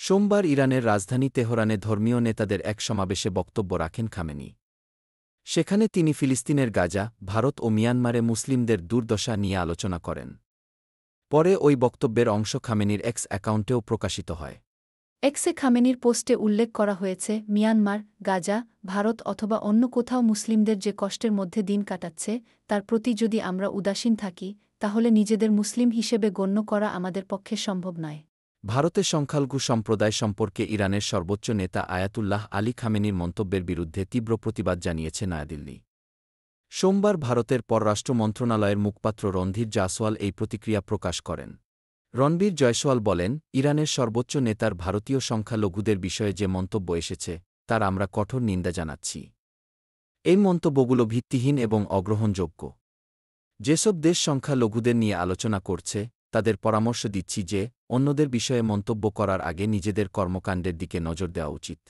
সোমবার ইরানের রাজধানী তেহরানে ধর্মীয় নেতাদের এক সমাবেশে বক্তব্য রাখেন খামেনি। সেখানে তিনি ফিলিস্তিনের গাজা, ভারত ও মিয়ানমারে মুসলিমদের দুর্দশা নিয়ে আলোচনা করেন। পরে ওই বক্তব্যের অংশ খামেনির এক্স অ্যাকাউন্টেও প্রকাশিত হয়। এক্সে খামেনির পোস্টে উল্লেখ করা হয়েছে, মিয়ানমার, গাজা, ভারত অথবা অন্য কোথাও মুসলিমদের যে কষ্টের মধ্যে দিন কাটাচ্ছে, তার প্রতি যদি আমরা উদাসীন থাকি, তাহলে নিজেদের মুসলিম হিসেবে গণ্য করা আমাদের পক্ষে সম্ভব নয়। ভারতের সংখ্যালঘু সম্প্রদায় সম্পর্কে ইরানের সর্বোচ্চ নেতা আয়াতুল্লাহ আলী খামেনির মন্তব্যের বিরুদ্ধে তীব্র প্রতিবাদ জানিয়েছে নয়াদিল্লি। সোমবার ভারতের পররাষ্ট্র মন্ত্রণালয়ের মুখপাত্র রণধীর জয়সওয়াল এই প্রতিক্রিয়া প্রকাশ করেন। রণবীর জয়সওয়াল বলেন, ইরানের সর্বোচ্চ নেতার ভারতীয় সংখ্যালঘুদের বিষয়ে যে মন্তব্য এসেছে, তার আমরা কঠোর নিন্দা জানাচ্ছি। এই মন্তব্যগুলো ভিত্তিহীন এবং অগ্রহণযোগ্য। যেসব দেশ সংখ্যালঘুদের নিয়ে আলোচনা করছে, তাদের পরামর্শ দিচ্ছি যে, অন্যদের বিষয়ে মন্তব্য করার আগে নিজেদের কর্মকাণ্ডের দিকে নজর দেওয়া উচিত।